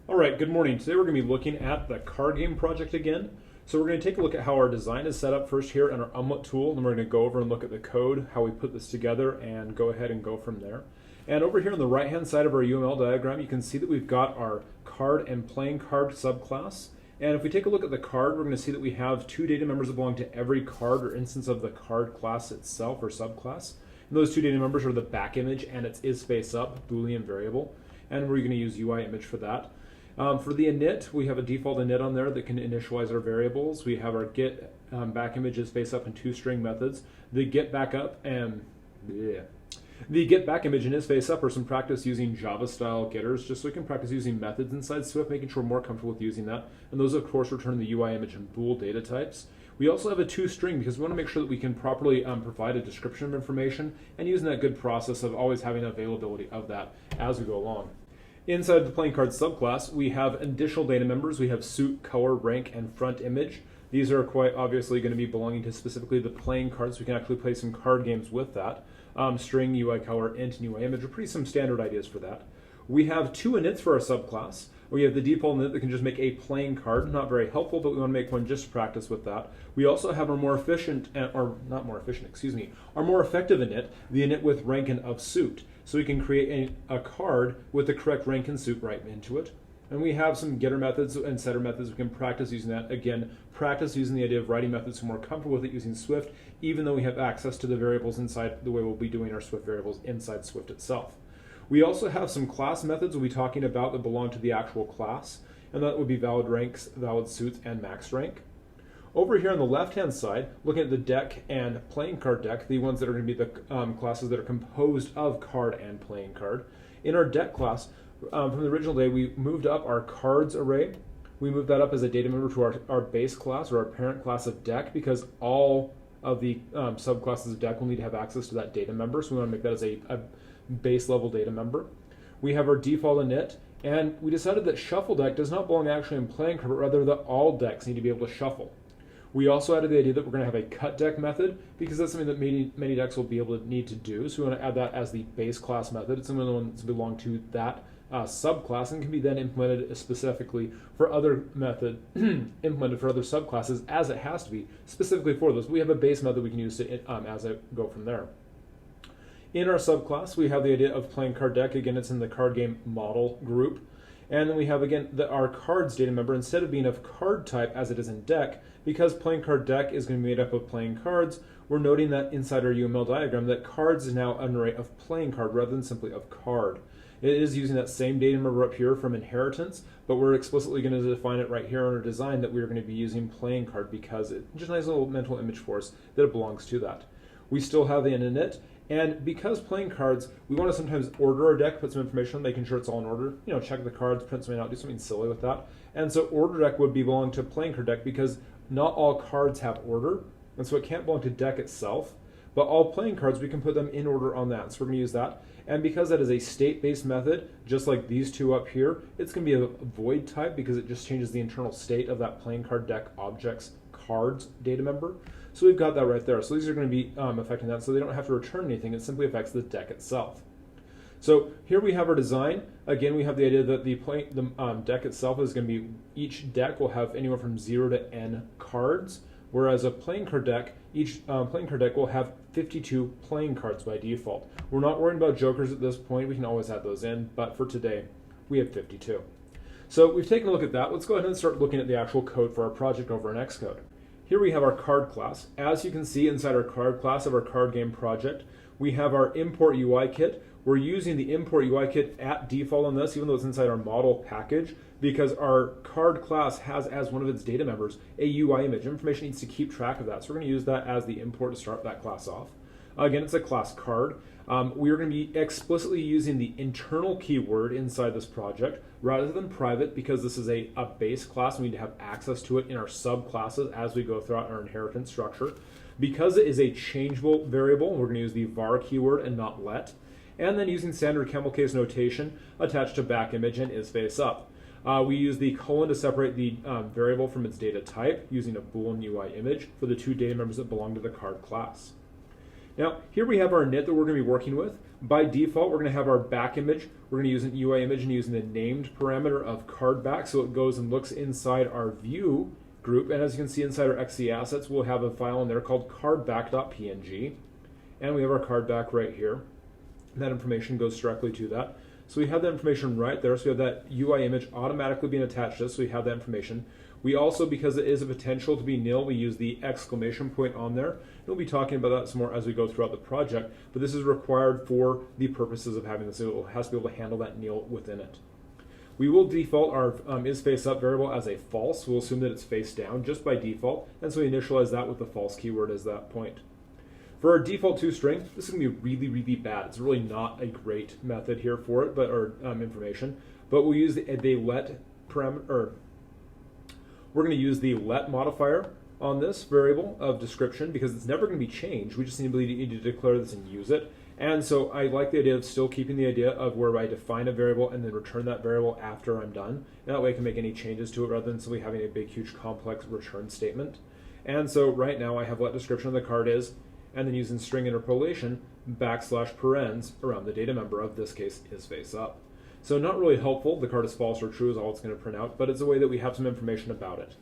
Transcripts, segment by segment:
All right, good morning. Today we're going to be looking at the CardGame project again. So we're going to take a look at how our design is set up first here in our umlaut tool, and then we're going to go over and look at the code, how we put this together, and go ahead and go from there. And over here on the right-hand side of our UML diagram, you can see that we've got our card and playing card subclass. And if we take a look at the card, we're going to see that we have two data members that belong to every card or instance of the card class itself or subclass. And those two data members are the back image and its isFaceUp Boolean variable. And we're going to use UI image for that. For the init, we have a default init on there that can initialize our variables. We have our get back images FaceUp and toString methods. The get back up and the get back image and isFaceUp are some practice using Java style getters, just so we can practice using methods inside Swift, making sure we're more comfortable with using that. And those of course return the UI image and bool data types. We also have a toString because we want to make sure that we can properly provide a description of information and using that good process of always having availability of that as we go along. Inside the PlayingCard subclass, we have additional data members. We have suit, color, rank, and front image. These are quite obviously going to be belonging to specifically the playing cards, so we can actually play some card games with that. String, UI color, int, and UI image are pretty some standard ideas for that. We have two inits for our subclass. We have the default init that can just make a playing card, not very helpful, but we want to make one just to practice with that. We also have our more efficient, our more effective init, the init with rank and of suit. So we can create a card with the correct rank and suit right into it. And we have some getter methods and setter methods. We can practice using that. Again, practice using the idea of writing methods so we're more comfortable with it using Swift, even though we have access to the variables inside the way we'll be doing our Swift variables inside Swift itself. We also have some class methods we'll be talking about that belong to the actual class, and that would be valid ranks, valid suits, and max rank. Over here on the left-hand side, looking at the deck and PlayingCardDeck, the ones that are going to be the classes that are composed of card and playing card. In our deck class, from the original day, we moved up our cards array. We moved that up as a data member to our base class or our parent class of deck because all of the subclasses of deck will need to have access to that data member, so we want to make that as a base level data member. We have our default init, and we decided that shuffle deck does not belong actually in playing card, but rather that all decks need to be able to shuffle. We also added the idea that we're going to have a cut deck method because that's something that many decks will be able to need to do. So we want to add that as the base class method. It's one of the ones that belong to that subclass and can be then implemented specifically for other implemented for other subclasses as it has to be specifically for those. We have a base method we can use to as I go from there. In our subclass, we have the idea of PlayingCardDeck. Again, it's in the CardGame model group. And then we have, again, our cards data member, instead of being of card type as it is in deck, because PlayingCardDeck is going to be made up of playing cards, we're noting that inside our UML diagram that cards is now an array of playing card rather than simply of card. It is using that same data member up here from inheritance, but we're explicitly going to define it right here in our design that we're going to be using playing card because it's just a nice little mental image for us that it belongs to that. We still have the init. And because playing cards, we want to sometimes order our deck, put some information on making sure it's all in order. You know, check the cards, print something out, do something silly with that. And so order deck would belong to PlayingCardDeck because not all cards have order, and so it can't belong to deck itself. But all playing cards, we can put them in order on that. So we're going to use that. And because that is a state-based method, just like these two up here, it's going to be a void type because it just changes the internal state of that PlayingCardDeck object's cards data member. So we've got that right there. So these are going to be affecting that, so they don't have to return anything. It simply affects the deck itself. So here we have our design. Again, we have the idea that the deck itself is going to be, each deck will have anywhere from 0 to n cards, whereas a playing card deck, each playing card deck will have 52 playing cards by default. We're not worrying about jokers at this point. We can always add those in, but for today, we have 52. So we've taken a look at that. Let's go ahead and start looking at the actual code for our project over in Xcode. Here we have our card class. As you can see inside our card class of our CardGame project, we have our import UI kit. We're using the import UI kit at default on this, even though it's inside our model package, because our card class has as one of its data members a UI image. Information needs to keep track of that. So we're going to use that as the import to start that class off. Again, it's a class card. We are going to be explicitly using the internal keyword inside this project rather than private because this is a base class and we need to have access to it in our subclasses as we go throughout our inheritance structure. Because it is a changeable variable, we're going to use the var keyword and not let. And then using standard camel case notation attached to back image and isFaceUp. We use the colon to separate the variable from its data type using a Boolean UI image for the two data members that belong to the card class. Now, here we have our init that we're going to be working with. By default, we're going to have our back image. We're going to use an UI image and using the named parameter of cardback, so it goes and looks inside our view group. And as you can see inside our XC assets, we'll have a file in there called cardback.png. And we have our cardback right here. That information goes directly to that. So we have that information right there. So we have that UI image automatically being attached to this. So we have that information. We also, because it is a potential to be nil, we use the exclamation point on there. We'll be talking about that some more as we go throughout the project, but this is required for the purposes of having this. It has to be able to handle that nil within it. We will default our isFaceUp variable as a false. We'll assume that it's face down just by default, and so we initialize that with the false keyword as that point. For our default toString, this is going to be really, really bad. It's really not a great method here for it, or information. But we'll use the let parameter, or we're going to use the let modifier on this variable of description because it's never going to be changed. We just need to declare this and use it. And so I like the idea of still keeping the idea of where I define a variable and then return that variable after I'm done. And that way I can make any changes to it rather than simply having a big, huge, complex return statement. And so right now I have what description of the card is, and then using string interpolation \parens around the data member of this case is face up. So not really helpful. The card is false or true is all it's going to print out, but it's a way that we have some information about it.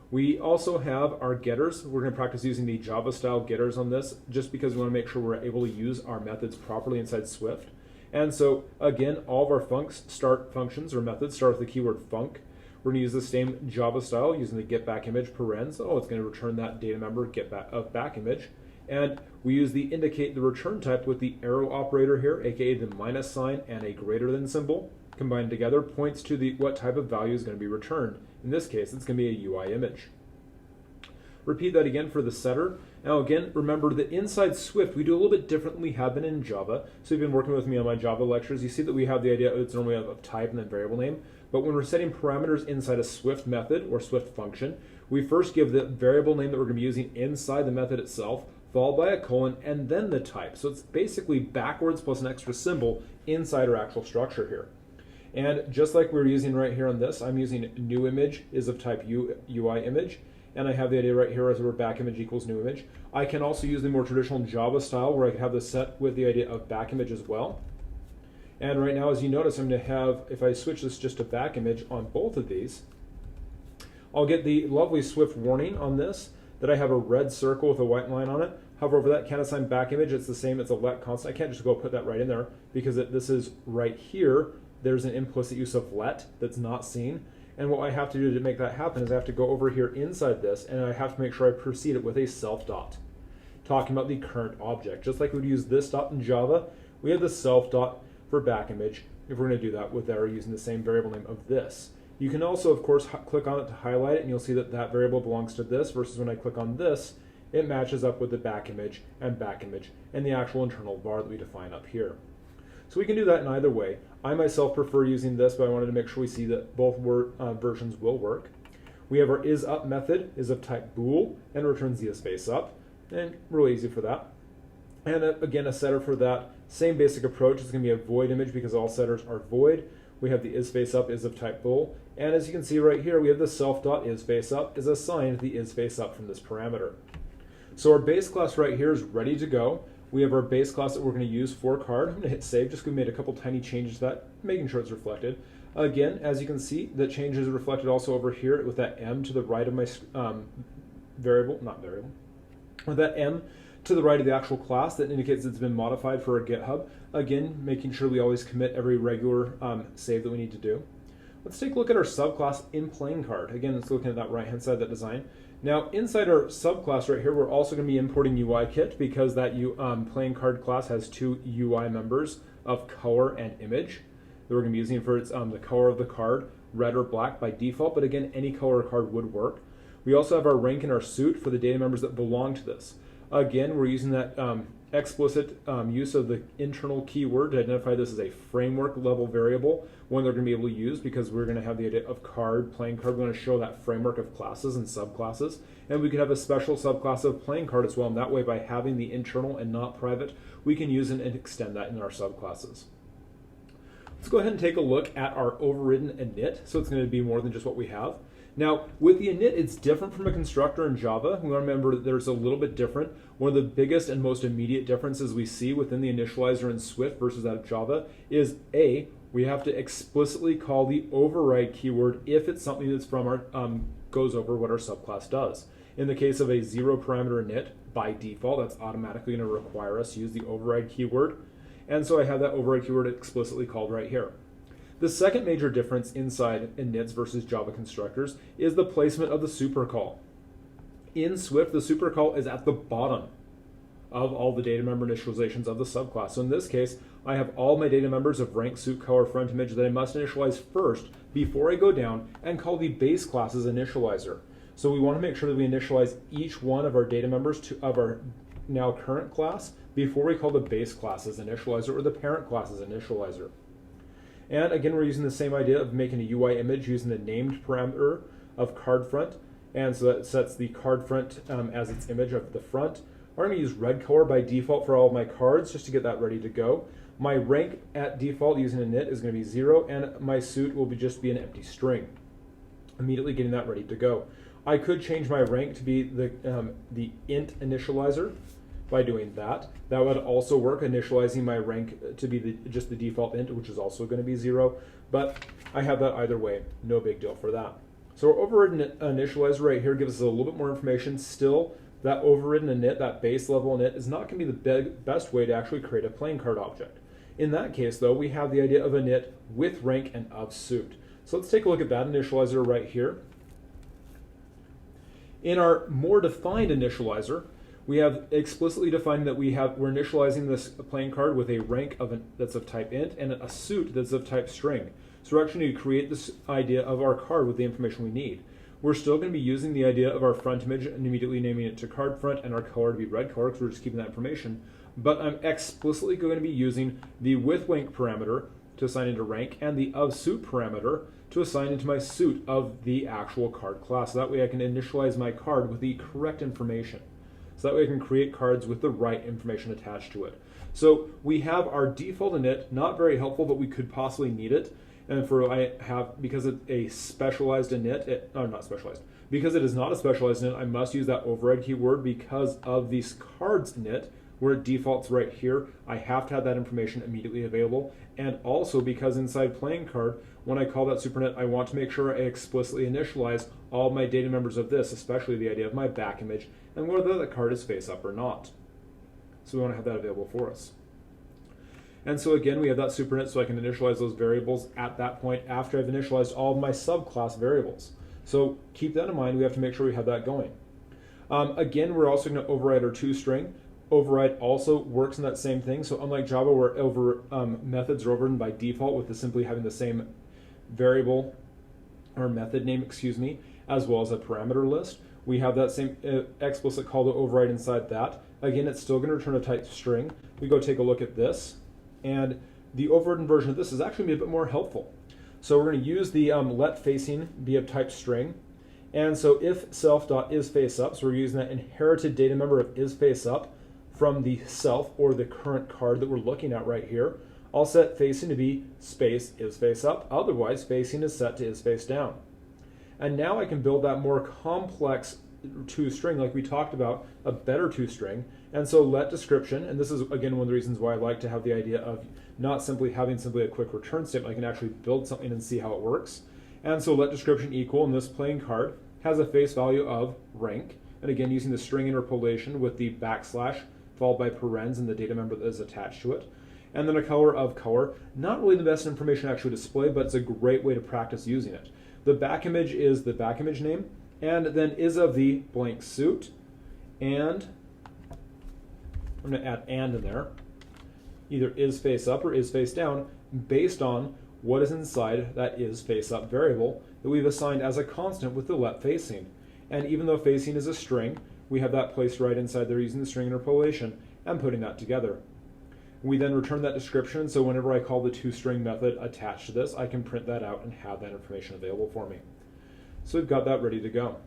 We also have our getters. We're going to practice using the Java style getters on this just because we want to make sure we're able to use our methods properly inside Swift. And so again, all of our functions or methods start with the keyword func. We're going to use the same Java style using the getBackImage parens. Oh, it's going to return that data member of backImage. And we use the indicate the return type with the arrow operator here, aka the minus sign and a greater than symbol. Combined together points to what type of value is going to be returned. In this case, it's going to be a UI image. Repeat that again for the setter. Now again, remember that inside Swift, we do a little bit differently have been in Java. So if you've been working with me on my Java lectures, you see that we have the idea it's normally of type and then variable name. But when we're setting parameters inside a Swift method or Swift function, we first give the variable name that we're going to be using inside the method itself, followed by a colon, and then the type. So it's basically backwards plus an extra symbol inside our actual structure here. And just like we're using right here on this, I'm using new image is of type UI image, and I have the idea right here as where back image equals new image. I can also use the more traditional Java style where I can have this set with the idea of back image as well. And right now, as you notice, I'm going to have, if I switch this just to back image on both of these, I'll get the lovely Swift warning on this that I have a red circle with a white line on it. However, for that can't assign back image, it's the same, it's a let constant. I can't just go put that right in there because this is right here. There's an implicit use of let that's not seen. And what I have to do to make that happen is I have to go over here inside this and I have to make sure I precede it with a self dot, talking about the current object. Just like we'd use this dot in Java, we have the self dot for back image if we're going to do that with our using the same variable name of this. You can also, of course, click on it to highlight it, and you'll see that that variable belongs to this, versus when I click on this, it matches up with the back image and the actual internal var that we define up here. So we can do that in either way. I myself prefer using this, but I wanted to make sure we see that both versions will work. We have our isUp method, is of type bool, and returns the isFaceUp, and really easy for that. And again, a setter for that, same basic approach. It's going to be a void image because all setters are void. We have the isFaceUp is of type bool, and as you can see right here, we have the self.isFaceUp is assigned the isFaceUp from this parameter. So our base class right here is ready to go. We have our base class that we're going to use for card. I'm going to hit save, just made a couple tiny changes to that, making sure it's reflected. Again, as you can see, the change is reflected also over here with that m to the right of my with that m to the right of the actual class that indicates it's been modified for a GitHub. Again, making sure we always commit every regular save that we need to do. Let's take a look at our subclass in PlayingCard. Again, let's look at that right-hand side of that design. Now, inside our subclass right here, we're also going to be importing UIKit because that PlayingCard class has two UI members of color and image that we're going to be using for its, the color of the card, red or black by default, but again, any color card would work. We also have our rank and our suit for the data members that belong to this. Again, we're using that explicit use of the internal keyword to identify this as a framework level variable, one they're going to be able to use because we're going to have the idea of PlayingCard. We're going to show that framework of classes and subclasses. And we could have a special subclass of PlayingCard as well. And that way, by having the internal and not private, we can use and extend that in our subclasses. Let's go ahead and take a look at our overridden init. So it's going to be more than just what we have. Now, with the init, it's different from a constructor in Java. We want to remember that there's a little bit different. One of the biggest and most immediate differences we see within the initializer in Swift versus that of Java is we have to explicitly call the override keyword if it's something that's from our goes over what our subclass does. In the case of a zero parameter init, by default, that's automatically going to require us to use the override keyword. And so I have that override keyword explicitly called right here. The second major difference inside inits versus Java constructors is the placement of the supercall. In Swift, the supercall is at the bottom of all the data member initializations of the subclass. So in this case, I have all my data members of rank, suit, color, front image that I must initialize first before I go down and call the base class's initializer. So we want to make sure that we initialize each one of our data members of our now current class before we call the base class's initializer or the parent class's initializer. And again, we're using the same idea of making a UI image using the named parameter of card front. And so that sets the card front as its image of the front. I'm going to use red color by default for all of my cards just to get that ready to go. My rank at default using init is going to be 0, and my suit will just be an empty string. Immediately getting that ready to go. I could change my rank to be the int initializer by doing that. That would also work, initializing my rank to be just the default int, which is also going to be 0. But I have that either way, no big deal for that. So our overridden initializer right here gives us a little bit more information. Still, that overridden init, that base level init, is not going to be the best way to actually create a playing card object. In that case, though, we have the idea of init with rank and of suit. So let's take a look at that initializer right here. In our more defined initializer, we have explicitly defined that we're initializing this playing card with a rank that's of type int and a suit that's of type string. So we're actually going to create this idea of our card with the information we need. We're still going to be using the idea of our front image and immediately naming it to card front and our color to be red color because we're just keeping that information. But I'm explicitly going to be using the with rank parameter to assign into rank and the of suit parameter to assign into my suit of the actual card class. So that way I can initialize my card with the correct information. So that way I can create cards with the right information attached to it. So we have our default init, not very helpful, but we could possibly need it. And because it's a specialized init, because it is not a specialized init, I must use that override keyword because of these cards init, where it defaults right here. I have to have that information immediately available. And also because inside PlayingCard, when I call that superinit, I want to make sure I explicitly initialize all my data members of this, especially the idea of my back image, and whether the card is face up or not. So we want to have that available for us. And so again, we have that superinit so I can initialize those variables at that point after I've initialized all of my subclass variables. So keep that in mind. We have to make sure we have that going. Again, we're also going to override our toString. Override also works in that same thing. So unlike Java, where methods are overridden by default with simply having the same variable or method name, as well as a parameter list, we have that same explicit call to override inside that. Again, it's still going to return a type string. We go take a look at this, and the overridden version of this is actually a bit more helpful. So we're going to use the let facing be of type string. And so if self.isFaceUp, so we're using that inherited data member of isFaceUp from the self or the current card that we're looking at right here, I'll set facing to be space isFaceUp. Otherwise, facing is set to isFaceDown. And now I can build that more complex toString like we talked about, a better toString. And so let description, and this is again one of the reasons why I like to have the idea of not simply having a quick return statement. I can actually build something and see how it works. And so let description equal, and this playing card has a face value of rank. And again, using the string interpolation with the backslash followed by parens and the data member that is attached to it. And then a color of color. Not really the best information to actually display, but it's a great way to practice using it. The back image is the back image name, and then is of the blank suit. And I'm going to add and in there. Either is face up or is face down based on what is inside that is face up variable that we've assigned as a constant with the let facing. And even though facing is a string, we have that placed right inside there using the string interpolation and putting that together. We then return that description, so whenever I call the toString method attached to this, I can print that out and have that information available for me. So we've got that ready to go.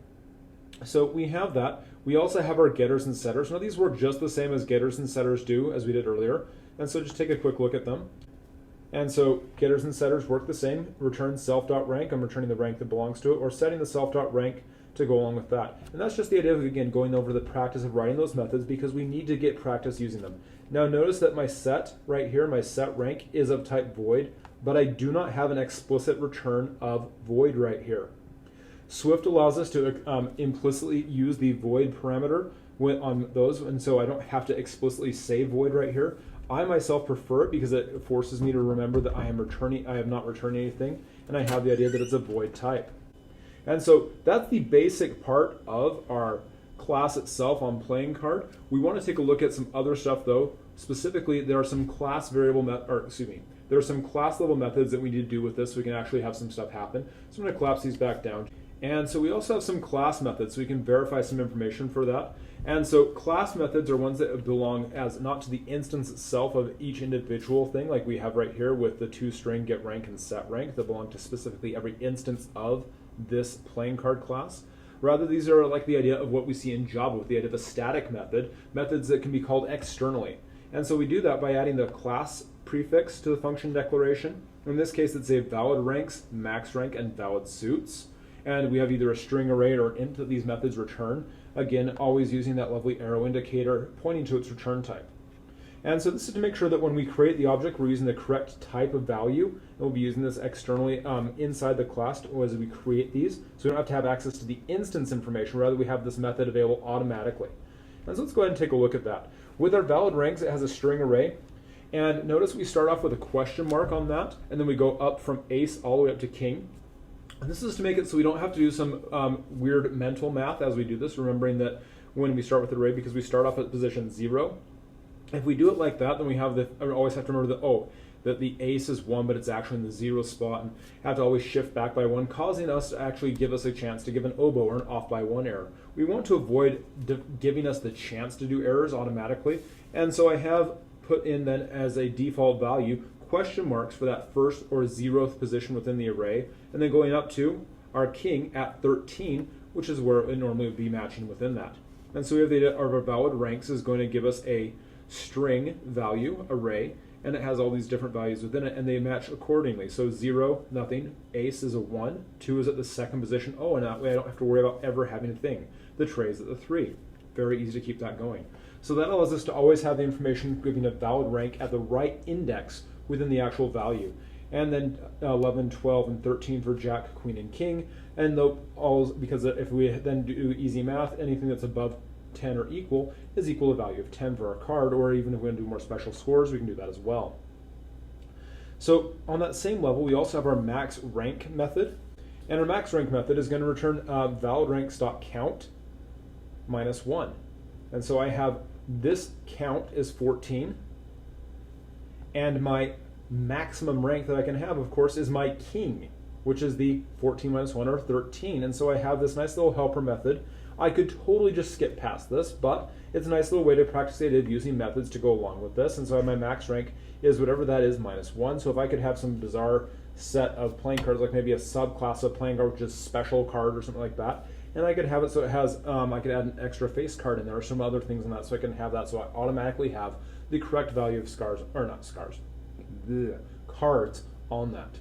So we have that. We also have our getters and setters. Now these work just the same as getters and setters do as we did earlier. And so just take a quick look at them. And so getters and setters work the same. Return self.rank, I'm returning the rank that belongs to it, or setting the self.rank to go along with that. And that's just the idea of, again, going over the practice of writing those methods because we need to get practice using them. Now notice that my set right here, my set rank, is of type void, but I do not have an explicit return of void right here. Swift allows us to implicitly use the void parameter on those, and so I don't have to explicitly say void right here. I myself prefer it because it forces me to remember that I have not returned anything, and I have the idea that it's a void type. And so that's the basic part of our class itself on PlayingCard. We want to take a look at some other stuff though. Specifically, there are some class there are some class level methods that we need to do with this so we can actually have some stuff happen. So I'm going to collapse these back down. And so we also have some class methods, so we can verify some information for that. And so class methods are ones that belong as not to the instance itself of each individual thing, like we have right here with the toString, getRank, and setRank that belong to specifically every instance of this PlayingCard class. Rather, these are like the idea of what we see in Java with the idea of a static method, methods that can be called externally. And so we do that by adding the class prefix to the function declaration. In this case, it's a valid ranks, max rank, and valid suits. And we have either a string array or an int that these methods return. Again, always using that lovely arrow indicator pointing to its return type. And so this is to make sure that when we create the object, we're using the correct type of value. And we'll be using this externally inside the class as we create these. So we don't have to have access to the instance information. Rather, we have this method available automatically. And so let's go ahead and take a look at that. With our valid ranks, it has a string array. And notice we start off with a question mark on that. And then we go up from ace all the way up to king. And this is to make it so we don't have to do some weird mental math as we do this, remembering that when we start with the array, because we start off at position 0, if we do it like that, then we always have to remember that the ace is 1, but it's actually in the 0 spot, and have to always shift back by 1, causing us to actually give us a chance to give an oboe or an off by 1 error. We want to avoid giving us the chance to do errors automatically, and so I have put in then as a default value question marks for that first or 0th position within the array, and then going up to our king at 13, which is where it normally would be matching within that. And so we have the idea of our valid ranks is going to give us a string value array, and it has all these different values within it, and they match accordingly. So 0, nothing, ace is a 1, 2 is at the 2nd position, oh, and that way I don't have to worry about ever having a thing. The tray is at the 3. Very easy to keep that going. So that allows us to always have the information giving a valid rank at the right index within the actual value. And then 11, 12, and 13 for jack, queen, and king. And because if we then do easy math, anything that's above 10 or equal is equal to the value of 10 for our card, or even if we want to do more special scores, we can do that as well. So on that same level, we also have our max rank method. And our max rank method is going to return valid rank.count minus 1. And so I have this count is 14. And my maximum rank that I can have, of course, is my king, which is the 14 minus 1, or 13. And so I have this nice little helper method. I could totally just skip past this, but it's a nice little way to practice the idea of using methods to go along with this. And so my max rank is whatever that is minus 1. So if I could have some bizarre set of playing cards, like maybe a subclass of playing card, which is special card or something like that, and I could have it so it has, I could add an extra face card in there or some other things in that, so I can have that so I automatically have the correct value of cards on that.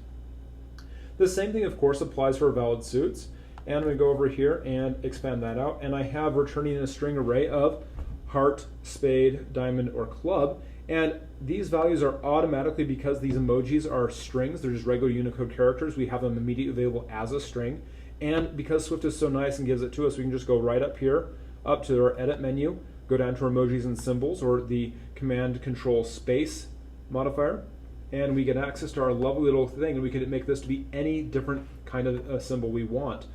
The same thing, of course, applies for valid suits. And I'm going to go over here and expand that out. And I have returning a string array of heart, spade, diamond, or club. And these values are automatically, because these emojis are strings, they're just regular Unicode characters, we have them immediately available as a string. And because Swift is so nice and gives it to us, we can just go right up here, up to our edit menu, go down to emojis and symbols, or the command control space modifier, and we get access to our lovely little thing, and we can make this to be any different kind of symbol we want.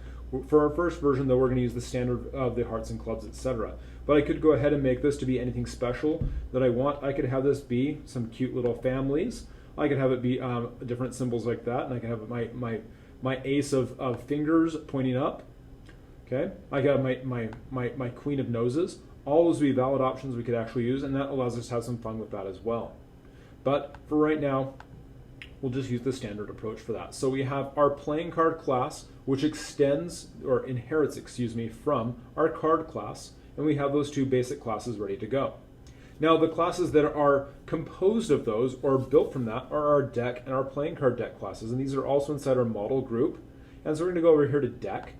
For our first version, though, we're going to use the standard of the hearts and clubs, etc. But I could go ahead and make this to be anything special that I want. I could have this be some cute little families. I could have it be different symbols like that, and I can have my ace of fingers pointing up. Okay, I got my queen of noses. All those would be valid options we could actually use, and that allows us to have some fun with that as well. But for right now, we'll just use the standard approach for that. So we have our playing card class, which extends, or inherits, excuse me, from our card class, and we have those two basic classes ready to go. Now the classes that are composed of those or built from that are our deck and our playing card deck classes, and these are also inside our model group. And so we're going to go over here to deck,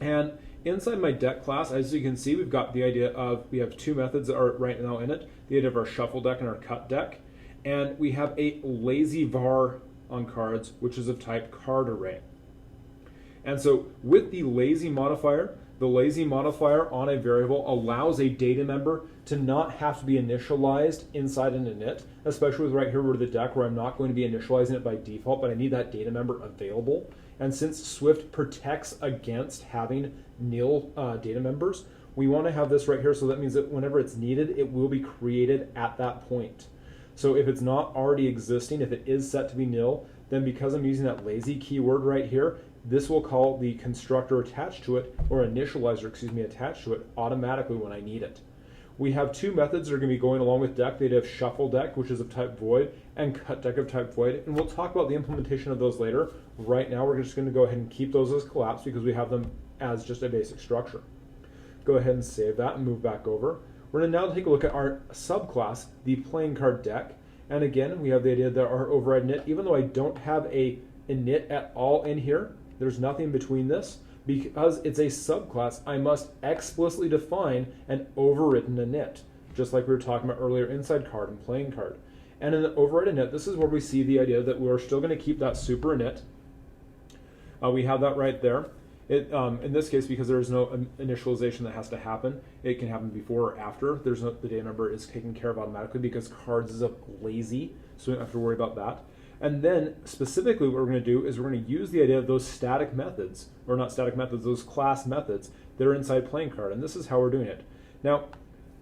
and inside my deck class, as you can see, we've got the idea of, we have two methods that are right now in it, the idea of our shuffle deck and our cut deck, and we have a lazy var on cards, which is of type card array. And so with the lazy modifier on a variable allows a data member to not have to be initialized inside an init, especially with right here where the deck, where I'm not going to be initializing it by default, but I need that data member available. And since Swift protects against having nil data members, we want to have this right here, so that means that whenever it's needed, it will be created at that point. So if it's not already existing, if it is set to be nil, then because I'm using that lazy keyword right here, this will call the constructor attached to it, or initializer, excuse me, attached to it automatically when I need it. We have two methods that are going to be going along with deck. They have shuffle deck, which is of type void, and cut deck of type void. And we'll talk about the implementation of those later. Right now, we're just going to go ahead and keep those as collapsed because we have them as just a basic structure. Go ahead and save that and move back over. We're going to now take a look at our subclass, the playing card deck. And again, we have the idea that our override init, even though I don't have a init at all in here, there's nothing between this. Because it's a subclass, I must explicitly define an overridden init, just like we were talking about earlier inside card and playing card. And in the override init, this is where we see the idea that we're still going to keep that super init. We have that right there. In this case, because there is no initialization that has to happen, it can happen before or after. The data member is taken care of automatically because cards is a lazy, so we don't have to worry about that. And then specifically what we're going to do is we're going to use the idea of those static methods, or not static methods, those class methods that are inside playing card. And this is how we're doing it. Now,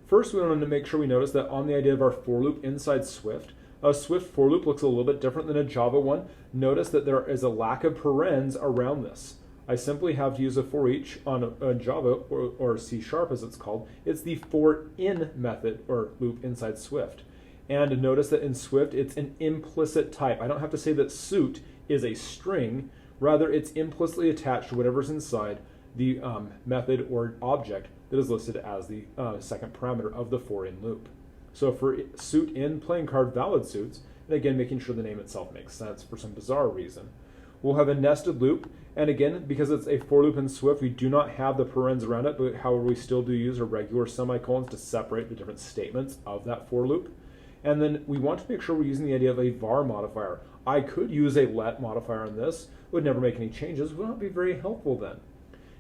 first we want to make sure we notice that on the idea of our for loop inside Swift, a Swift for loop looks a little bit different than a Java one. Notice that there is a lack of parens around this. I simply have to use a for each on a Java or C# as it's called. It's the for in method or loop inside Swift. And notice that in Swift, it's an implicit type. I don't have to say that suit is a string. Rather, it's implicitly attached to whatever's inside the method or object that is listed as the second parameter of the for in loop. So for suit in playing card valid suits, and again, making sure the name itself makes sense for some bizarre reason, we'll have a nested loop. And again, because it's a for loop in Swift, we do not have the parens around it, but however, we still do use a regular semicolons to separate the different statements of that for loop. And then we want to make sure we're using the idea of a var modifier. I could use a let modifier on this. It would never make any changes. It would not be very helpful then.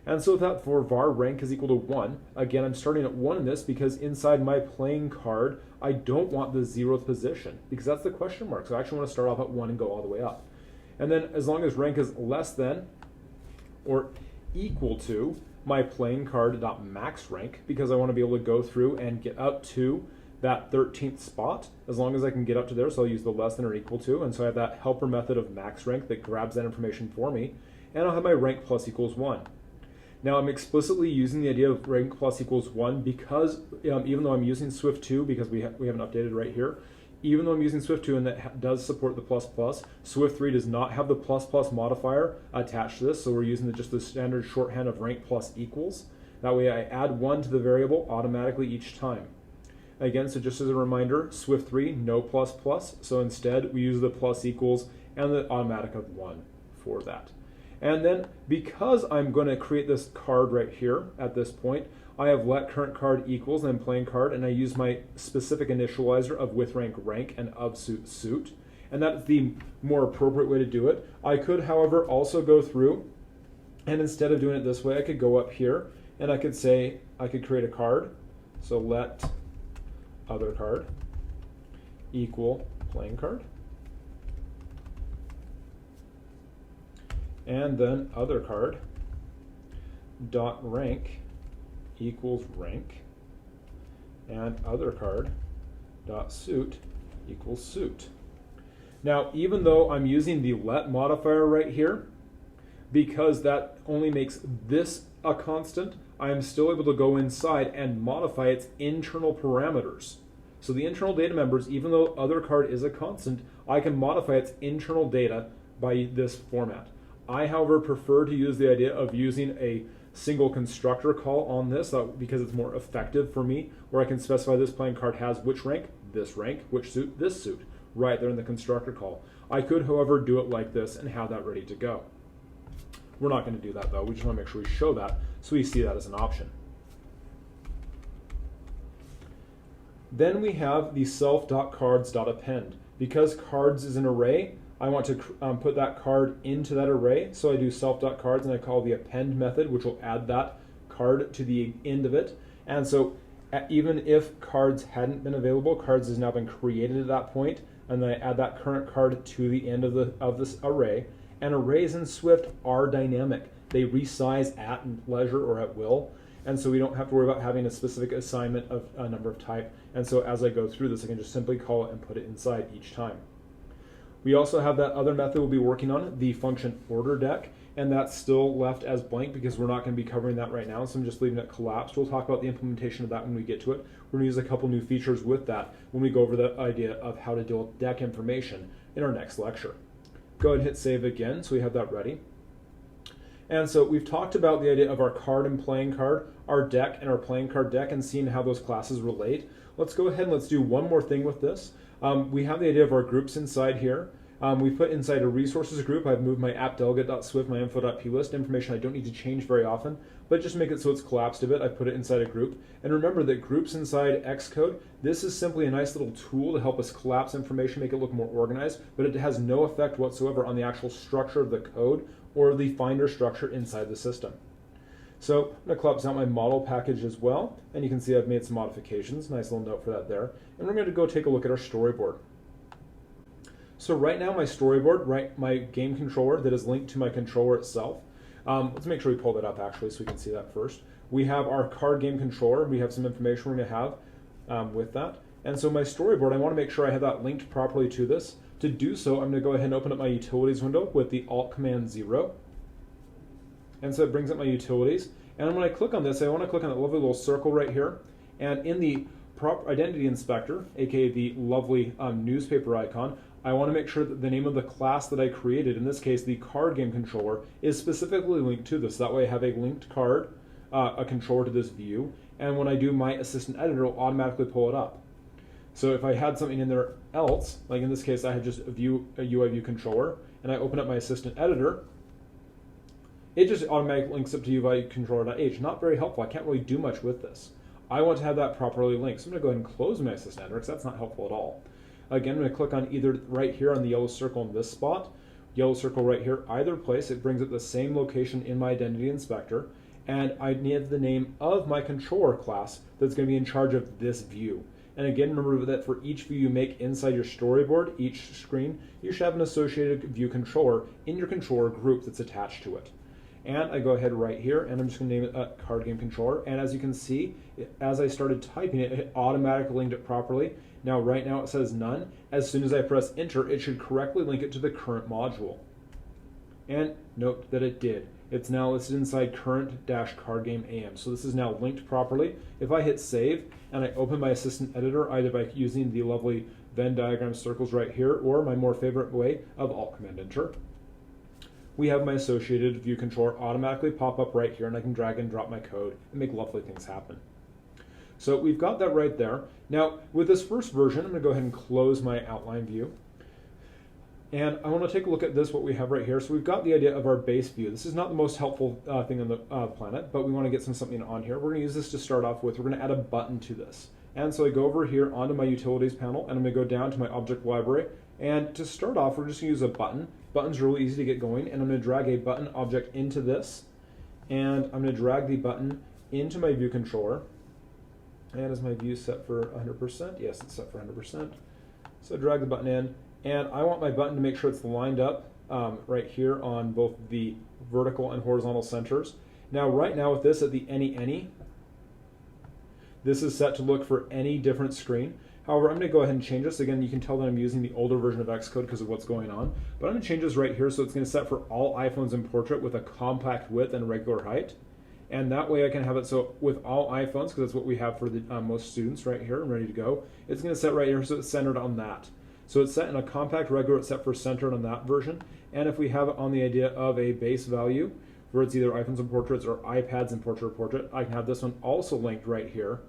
And so that for var rank is equal to 1. Again, I'm starting at 1 in this because inside my playing card, I don't want the 0th position because that's the question mark. So I actually want to start off at 1 and go all the way up. And then as long as rank is less than or equal to my playing card.max rank, because I want to be able to go through and get up to that 13th spot, as long as I can get up to there, so I'll use the less than or equal to, and so I have that helper method of max rank that grabs that information for me, and I'll have my rank plus equals 1. Now I'm explicitly using the idea of rank plus equals 1 because even though I'm using Swift 2, because we haven't updated right here, even though I'm using Swift 2 and that does support the plus plus, Swift 3 does not have the plus plus modifier attached to this, so we're using just the standard shorthand of rank plus equals. That way I add 1 to the variable automatically each time. Again, so just as a reminder, Swift 3, no plus plus, so instead we use the plus equals and the automatic of 1 for that. And then because I'm going to create this card right here at this point, I have let current card equals and I'm playing card, and I use my specific initializer of with rank rank and of suit suit, and that's the more appropriate way to do it. I could, however, also go through and instead of doing it this way, I could go up here and I could say I could create a card. So let other card equal playing card, and then other card dot rank equals rank, and other card dot suit equals suit. Now, even though I'm using the let modifier right here, because that only makes this a constant, I am still able to go inside and modify its internal parameters. So the internal data members, even though other card is a constant, I can modify its internal data by this format. I, however, prefer to use the idea of using a single constructor call on this because it's more effective for me, where I can specify this playing card has which rank, which suit, this suit, right there in the constructor call. I could, however, do it like this and have that ready to go. We're not going to do that though. We just want to make sure we show that so we see that as an option. Then we have the self.cards.append. Because cards is an array, I want to put that card into that array, so I do self.cards and I call the append method, which will add that card to the end of it. And so even if cards hadn't been available, cards has now been created at that point, and then I add that current card to the end of this array. And arrays in Swift are dynamic. They resize at pleasure or at will, and so we don't have to worry about having a specific assignment of a number of type. And so as I go through this, I can just simply call it and put it inside each time. We also have that other method we'll be working on, the function orderDeck, and that's still left as blank because we're not going to be covering that right now, so I'm just leaving it collapsed. We'll talk about the implementation of that when we get to it. We're going to use a couple new features with that when we go over the idea of how to deal with deck information in our next lecture. Go ahead and hit save again so we have that ready. And so we've talked about the idea of our card and playing card, our deck and our playing card deck, and seeing how those classes relate. Let's go ahead and let's do one more thing with this. We have the idea of our groups inside here. We put inside a resources group. I've moved my appdelegate.swift, my info.plist information I don't need to change very often, but just make it so it's collapsed a bit. I put it inside a group. And remember that groups inside Xcode, this is simply a nice little tool to help us collapse information, make it look more organized, but it has no effect whatsoever on the actual structure of the code or the finder structure inside the system. So I'm going to collapse out my model package as well, and you can see I've made some modifications. Nice little note for that there. And we're going to go take a look at our storyboard. So right now my storyboard, my game controller that is linked to my controller itself. Let's make sure we pull that up actually so we can see that first. We have our card game controller. We have some information we're going to have with that. And so my storyboard, I want to make sure I have that linked properly to this. To do so, I'm going to go ahead and open up my utilities window with the Alt Command 0. And so it brings up my utilities. And when I click on this, I want to click on that lovely little circle right here. And in the identity inspector, aka the lovely newspaper icon, I want to make sure that the name of the class that I created, in this case the card game controller, is specifically linked to this. That way I have a linked card, a controller to this view, and when I do my assistant editor, it'll automatically pull it up. So if I had something in there else, like in this case I had just a UI view controller, and I open up my assistant editor, it just automatically links up to UI controller.h. Not very helpful. I can't really do much with this. I want to have that properly linked. So I'm going to go ahead and close my assistant editor because that's not helpful at all. Again, I'm going to click on either right here on the yellow circle in this spot, yellow circle right here, either place. It brings up the same location in my identity inspector, and I need the name of my controller class that's going to be in charge of this view. And again, remember that for each view you make inside your storyboard, each screen, you should have an associated view controller in your controller group that's attached to it. And I go ahead right here, and I'm just going to name it a card game controller. And as you can see, as I started typing it, it automatically linked it properly. Now, right now it says none. As soon as I press enter, it should correctly link it to the current module. And note that it did. It's now listed inside current-CardGame AM. So this is now linked properly. If I hit save and I open my assistant editor, either by using the lovely Venn diagram circles right here, or my more favorite way of Alt Command Enter, we have my associated view controller automatically pop up right here, and I can drag and drop my code and make lovely things happen. So we've got that right there. Now, with this first version, I'm going to go ahead and close my outline view. And I want to take a look at this, what we have right here. So we've got the idea of our base view. This is not the most helpful thing on the planet, but we want to get something on here. We're going to use this to start off with. We're going to add a button to this. And so I go over here onto my utilities panel, and I'm going to go down to my object library. And to start off, we're just going to use a button. Button's really easy to get going, and I'm going to drag a button object into this. And I'm going to drag the button into my view controller. And is my view set for 100%? Yes, it's set for 100%. So drag the button in, and I want my button to make sure it's lined up right here on both the vertical and horizontal centers. Now, right now with this at the any, this is set to look for any different screen. However, I'm going to go ahead and change this. Again, you can tell that I'm using the older version of Xcode because of what's going on. But I'm going to change this right here, so it's going to set for all iPhones in portrait with a compact width and regular height. And that way I can have it so with all iPhones, because that's what we have for the most students right here and ready to go, it's going to set right here so it's centered on that. So it's set in a compact regular, it's set for centered on that version. And if we have it on the idea of a base value, where it's either iPhones and portraits or iPads and portrait, I can have this one also linked right here,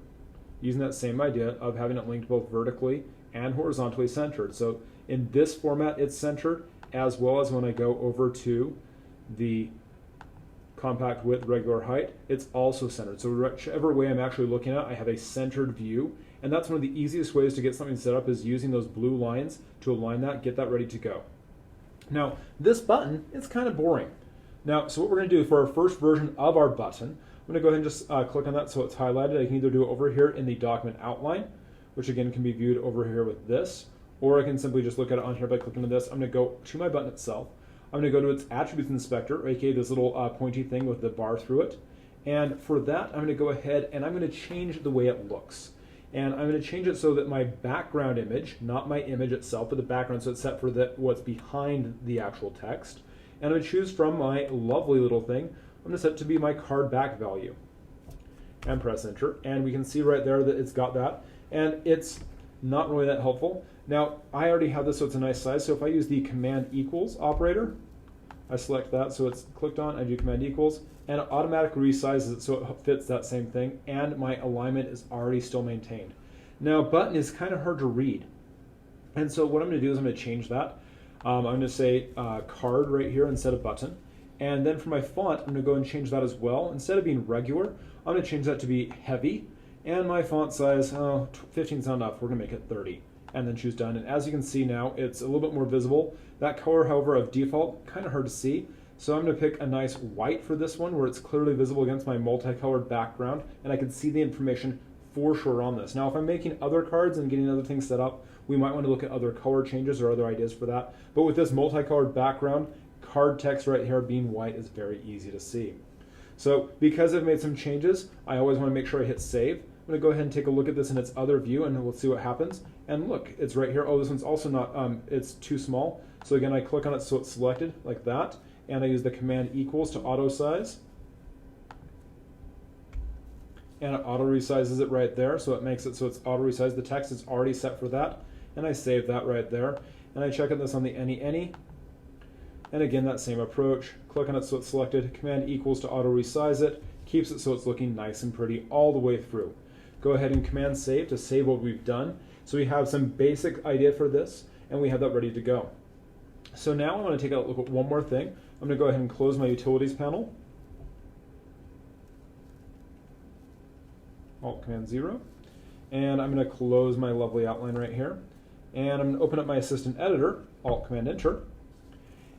using that same idea of having it linked both vertically and horizontally centered. So in this format, it's centered, as well as when I go over to the compact width, regular height, it's also centered. So whichever way I'm actually looking at, I have a centered view. And that's one of the easiest ways to get something set up, is using those blue lines to align that, get that ready to go. Now, this button, it's kind of boring. Now, so what we're going to do for our first version of our button, I'm going to go ahead and just click on that so it's highlighted. I can either do it over here in the document outline, which again can be viewed over here with this, or I can simply just look at it on here by clicking on this. I'm going to go to my button itself. I'm going to go to its attributes inspector, aka this little pointy thing with the bar through it. And for that, I'm going to go ahead and I'm going to change the way it looks. And I'm going to change it so that my background image, not my image itself, but the background, so it's set for what's behind the actual text. And I'm going to choose from my lovely little thing, I'm going to set it to be my card back value. And press enter. And we can see right there that it's got that. And it's not really that helpful. Now, I already have this, so it's a nice size. So if I use the command equals operator, I select that, so it's clicked on, I do command equals, and it automatically resizes it so it fits that same thing, and my alignment is already still maintained. Now, button is kind of hard to read. And so what I'm going to do is I'm going to change that. I'm going to say card right here instead of button. And then for my font, I'm going to go and change that as well. Instead of being regular, I'm going to change that to be heavy. And my font size, 15 is not enough. We're going to make it 30. And then choose done. And as you can see now, it's a little bit more visible. That color, however, of default, kind of hard to see. So I'm going to pick a nice white for this one, where it's clearly visible against my multicolored background, and I can see the information for sure on this. Now, if I'm making other cards and getting other things set up, we might want to look at other color changes or other ideas for that. But with this multicolored background, card text right here being white is very easy to see. So because I've made some changes, I always want to make sure I hit save. I'm going to go ahead and take a look at this in its other view, and we'll see what happens. And look, it's right here. Oh, this one's also not, it's too small. So again, I click on it so it's selected like that, and I use the command equals to auto size. And it auto resizes it right there, so it makes it so it's auto resized. The text is already set for that, and I save that right there. And I check on this on the any. And again, that same approach. Click on it so it's selected, command equals to auto resize it, keeps it so it's looking nice and pretty all the way through. Go ahead and command save to save what we've done. So we have some basic idea for this, and we have that ready to go. So now I want to take a look at one more thing. I'm going to go ahead and close my utilities panel. Alt Command 0. And I'm going to close my lovely outline right here. And I'm going to open up my assistant editor, Alt Command Enter.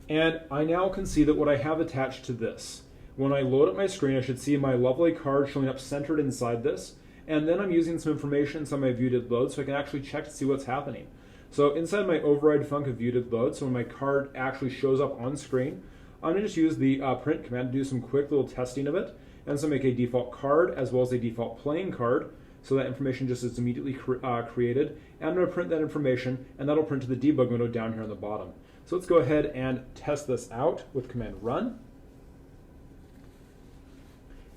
And I now can see that what I have attached to this. When I load up my screen, I should see my lovely card showing up centered inside this. And then I'm using some information inside my view did load so I can actually check to see what's happening. So inside my override func of view did load, so when my card actually shows up on screen, I'm going to just use the print command to do some quick little testing of it. And so make a default card as well as a default playing card, so that information just is immediately created. And I'm going to print that information, and that'll print to the debug window down here on the bottom. So let's go ahead and test this out with command run.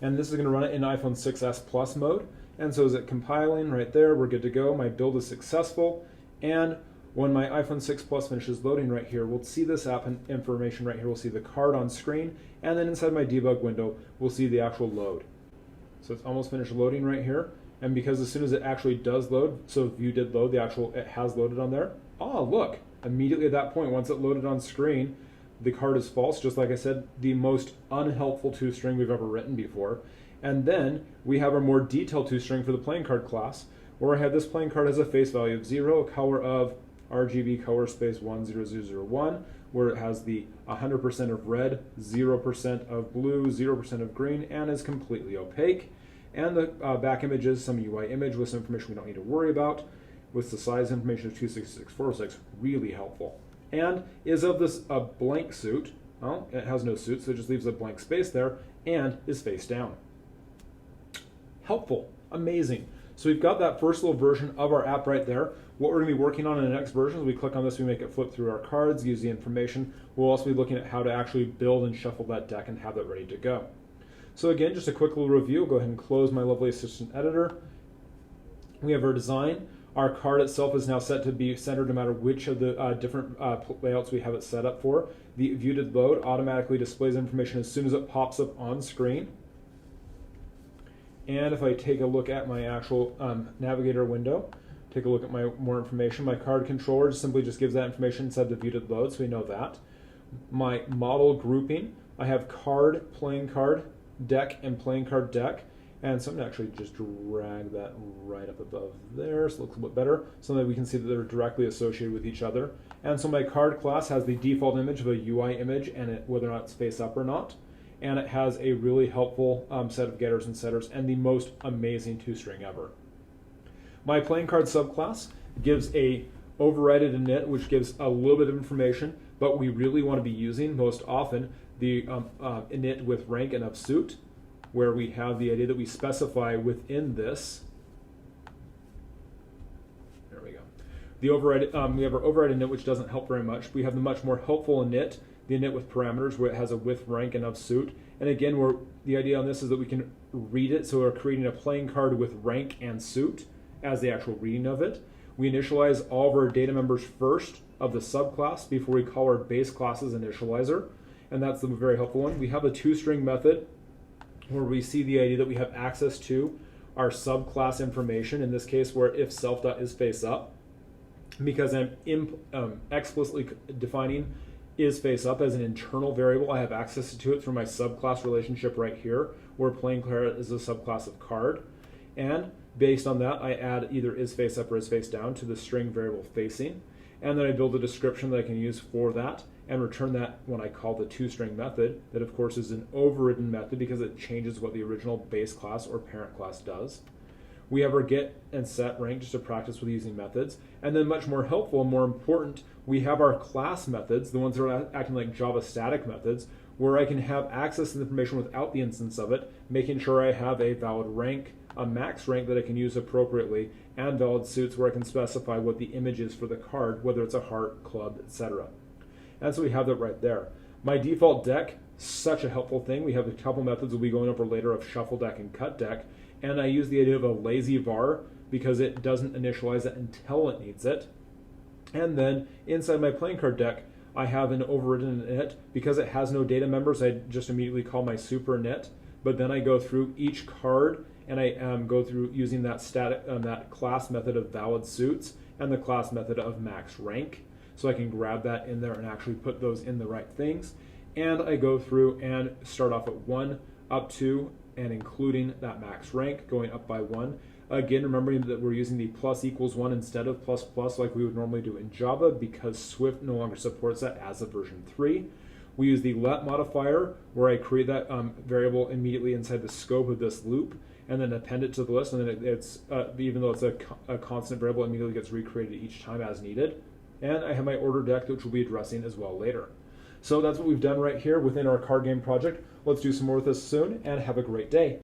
And this is going to run it in iPhone 6s Plus mode. And so is it compiling right there? We're good to go. My build is successful. And when my iPhone 6 Plus finishes loading right here, we'll see this app information right here. We'll see the card on screen. And then inside my debug window, we'll see the actual load. So it's almost finished loading right here. And because as soon as it actually does load, so view did load, it has loaded on there. Oh, look, immediately at that point, once it loaded on screen, the card is false, just like I said, the most unhelpful toString we've ever written before. And then we have our more detailed toString for the PlayingCard class, where I have this playing card has a face value of 0, a color of RGB color space 10001, where it has the 100% of red, 0% of blue, 0% of green, and is completely opaque. And the back image is some UI image with some information we don't need to worry about, with the size information of 266 really helpful. And is of this a blank suit. Well, it has no suit, so it just leaves a blank space there, and is face down. Helpful, amazing. So we've got that first little version of our app right there. What we're going to be working on in the next version is we click on this, we make it flip through our cards, use the information. We'll also be looking at how to actually build and shuffle that deck and have that ready to go. So again, just a quick little review. I'll go ahead and close my lovely assistant editor. We have our design. Our card itself is now set to be centered no matter which of the different layouts we have it set up for. The view to load automatically displays information as soon as it pops up on screen. And if I take a look at my actual navigator window, take a look at my more information, my card controller simply just gives that information inside the view to load, so we know that. My model grouping, I have card, playing card, deck, and PlayingCardDeck. And so I'm going to actually just drag that right up above there so it looks a bit better so that we can see that they're directly associated with each other. And so my card class has the default image of a UI image and whether or not it's face up or not. And it has a really helpful set of getters and setters and the most amazing toString ever. My playing card subclass gives a overridden init, which gives a little bit of information, but we really want to be using most often the init with rank and of suit, where we have the idea that we specify within this. There we go. The override, we have our override init, which doesn't help very much. We have the much more helpful init, the init with parameters, where it has a with, rank, and of suit. And again, the idea on this is that we can read it, so we're creating a playing card with rank and suit as the actual reading of it. We initialize all of our data members first of the subclass before we call our base class's initializer, and that's the very helpful one. We have a toString method where we see the idea that we have access to our subclass information, in this case where if self.isFaceUp, because I'm explicitly defining isFaceUp as an internal variable, I have access to it through my subclass relationship right here, where PlayingCard is a subclass of card. And based on that, I add either isFaceUp or isFaceDown to the string variable facing, and then I build a description that I can use for that and return that when I call the toString method, that of course is an overridden method because it changes what the original base class or parent class does. We have our get and set rank just to practice with using methods, and then much more helpful and more important, we have our class methods, the ones that are acting like Java static methods, where I can have access to the information without the instance of it, making sure I have a valid rank, a max rank that I can use appropriately, and valid suits where I can specify what the image is for the card, whether it's a heart, club, etc. And so we have that right there. My default deck, such a helpful thing. We have a couple methods we'll be going over later of shuffle deck and cut deck. And I use the idea of a lazy var because it doesn't initialize it until it needs it. And then inside my playing card deck, I have an overridden init. Because it has no data members, I just immediately call my super init. But then I go through each card and I go through using that that class method of valid suits and the class method of max rank. So I can grab that in there and actually put those in the right things. And I go through and start off at 1 up to and including that max rank, going up by 1. Again, remembering that we're using the plus equals 1 instead of plus plus like we would normally do in Java because Swift no longer supports that as of version 3. We use the let modifier where I create that variable immediately inside the scope of this loop and then append it to the list, and then it's even though it's a constant variable, it immediately gets recreated each time as needed. And I have my order deck, which we'll be addressing as well later. So that's what we've done right here within our card game project. Let's do some more with this soon, and have a great day.